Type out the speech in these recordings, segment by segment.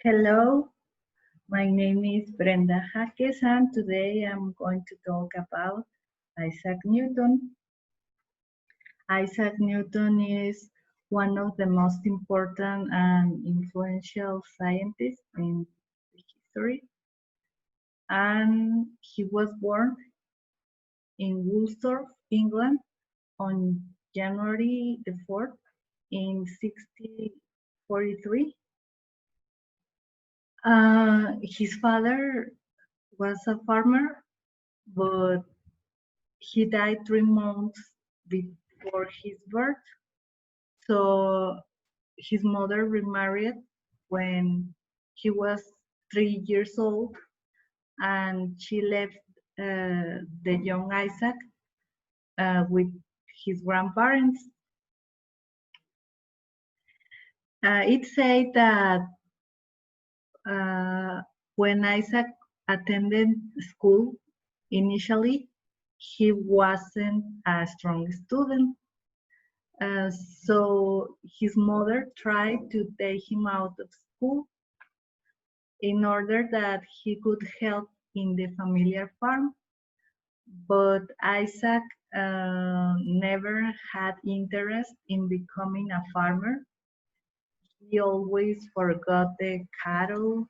Hello, my name is Brenda Jaques and today I'm going to talk about Isaac Newton. Isaac Newton is one of the most important and influential scientists in history, and he was born in Woolsthorpe, England on January the 4th in 1643. His father was a farmer, but he died 3 months before his birth. So his mother remarried when he was 3 years old, and she left the young Isaac with his grandparents. It said that when Isaac attended school initially, he wasn't a strong student. So his mother tried to take him out of school in order that he could help in the familiar farm. But Isaac never had interest in becoming a farmer. He always forgot the cattle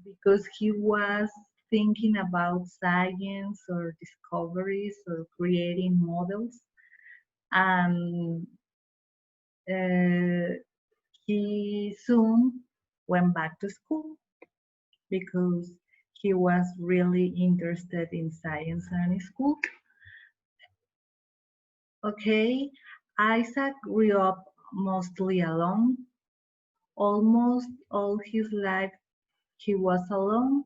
because he was thinking about science or discoveries or creating models. And he soon went back to school because he was really interested in science and school. Okay, Isaac grew up mostly alone. Almost all his life he was alone,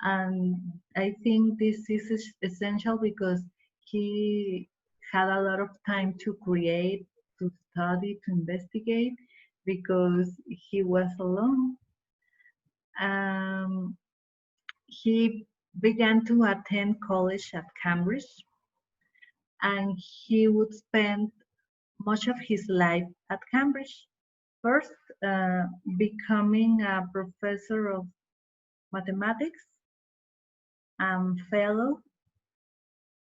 and I think this is essential because he had a lot of time to create, to study, to investigate because he was alone. Um, he began to attend college at Cambridge, and he would spend much of his life at Cambridge. First, becoming a professor of mathematics and fellow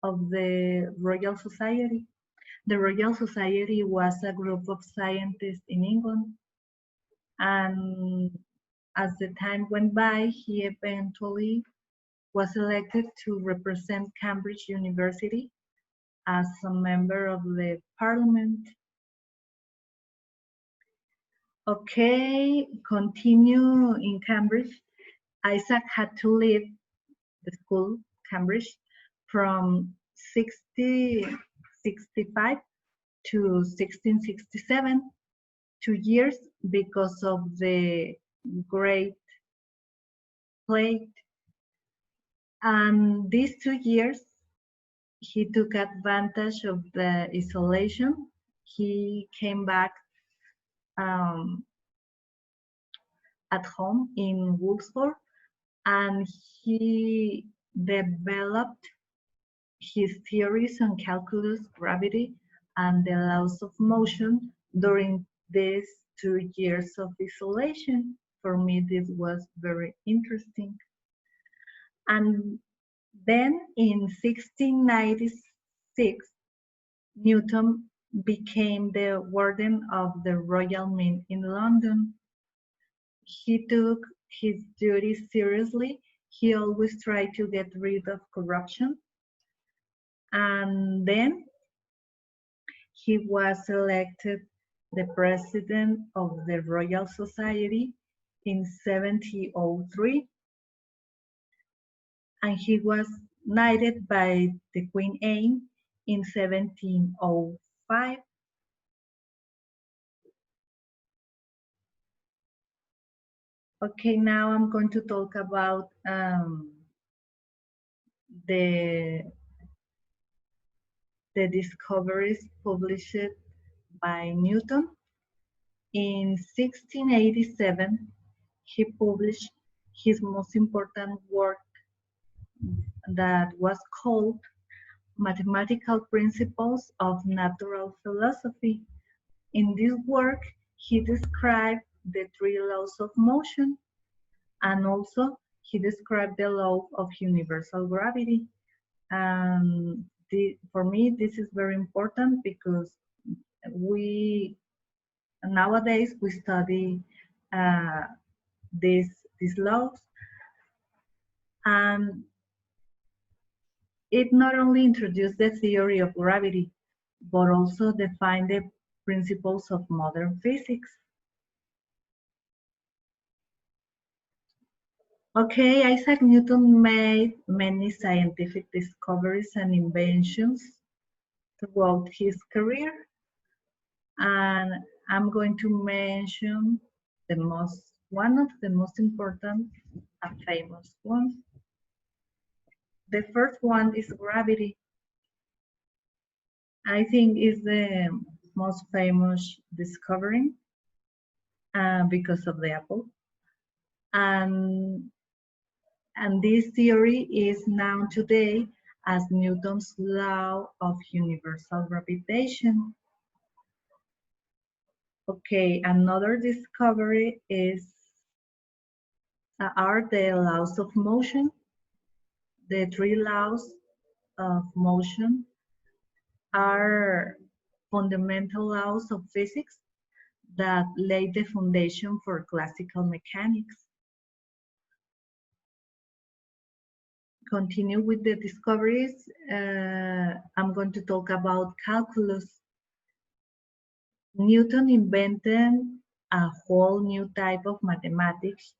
of the Royal Society. The Royal Society was a group of scientists in England, and as the time went by, he eventually was elected to represent Cambridge University as a member of the parliament. Okay, continue in Cambridge. Isaac had to leave the school, Cambridge, from 1665 to 1667, 2 years because of the Great Plague. And these 2 years, he took advantage of the isolation. He came back at home in Woolsthorpe, and he developed his theories on calculus, gravity, and the laws of motion during these 2 years of isolation. For me, this was very interesting. And then in 1696, Newton became the warden of the Royal Mint in London. He took his duties seriously. He always tried to get rid of corruption. And then he was elected the president of the Royal Society in 1703, and he was knighted by the Queen Anne in 1705. Okay, now I'm going to talk about the discoveries published by Newton. In 1687, he published his most important work that was called Mathematical Principles of Natural Philosophy. In this work, he described the three laws of motion, And also, he described the law of universal gravity. For me, this is very important because we nowadays we study uh, these laws, and it not only introduced the theory of gravity, but also defined the principles of modern physics. Okay, Isaac Newton made many scientific discoveries and inventions throughout his career, and I'm going to mention one of the most important and famous ones. The first one is gravity. I think is the most famous discovery because of the apple. And, and this theory is known today as Newton's law of universal gravitation. Okay, another discovery are the laws of motion. The three laws of motion are fundamental laws of physics that laid the foundation for classical mechanics. Continue with the discoveries. I'm going to talk about calculus. Newton invented a whole new type of mathematics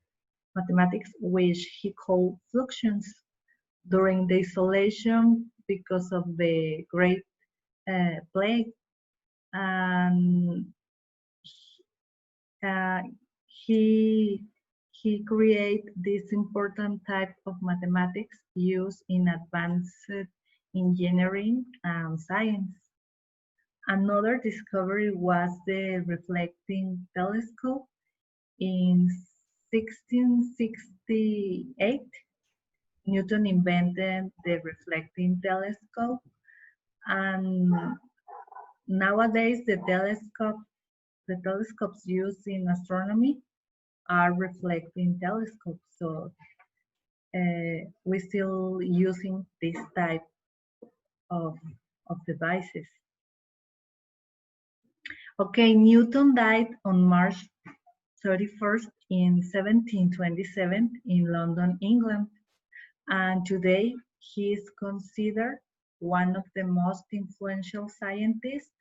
which he called fluxions. During the isolation because of the Great Plague, and uh, he created this important type of mathematics used in advanced engineering and science. Another discovery was the reflecting telescope. In 1668, Newton invented the reflecting telescope, and nowadays the telescopes used in astronomy are reflecting telescopes. So we're still using this type of devices. Okay, Newton died on March 31st in 1727 in London, England. And today he is considered one of the most influential scientists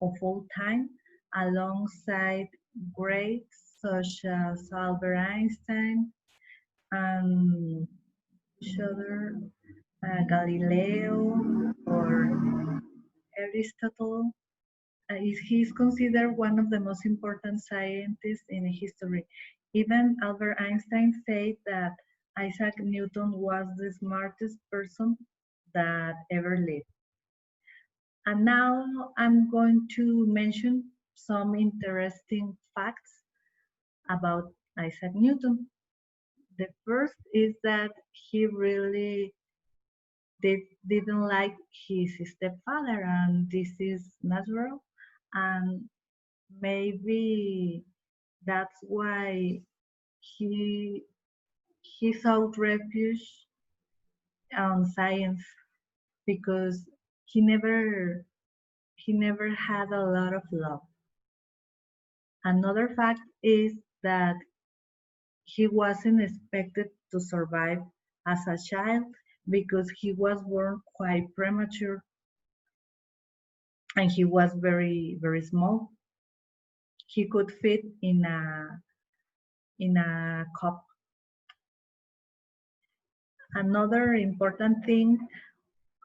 of all time, alongside greats such as Albert Einstein and Galileo or Aristotle. He is considered one of the most important scientists in history. Even Albert Einstein said that Isaac Newton was the smartest person that ever lived. And now I'm going to mention some interesting facts about Isaac Newton. The first is that he really didn't like his stepfather, and this is natural. And maybe that's why he sought refuge on science, because he never had a lot of love. Another fact is that he wasn't expected to survive as a child because he was born quite premature and he was very, very small. He could fit in a cup. Another important thing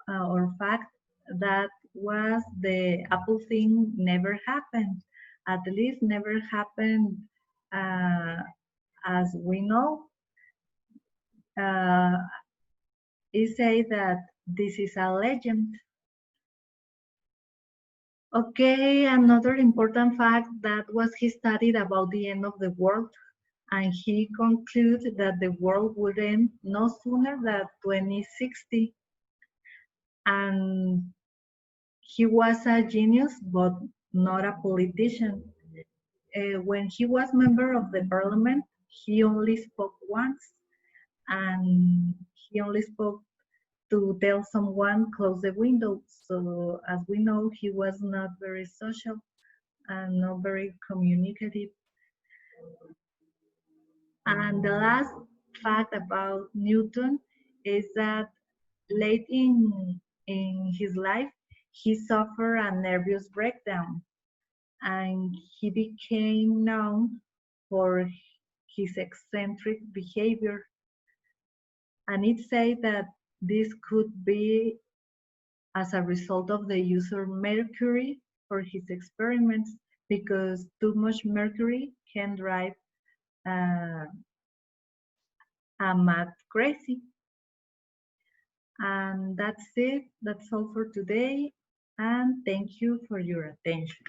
or fact that was the Apple thing never happened. At least never happened uh, as we know. It say that this is a legend. Okay, another important fact that was he studied about the end of the world, and he concluded that the world would end no sooner than 2060. And he was a genius, but not a politician. When he was member of the parliament, he only spoke once, and he only spoke to tell someone close the window. So as we know, he was not very social and not very communicative. And the last fact about Newton is that late in his life, he suffered a nervous breakdown, and he became known for his eccentric behavior. And it said that this could be as a result of the use of mercury for his experiments, because too much mercury can drive uh, a mad crazy. And that's it. That's all for today. And thank you for your attention.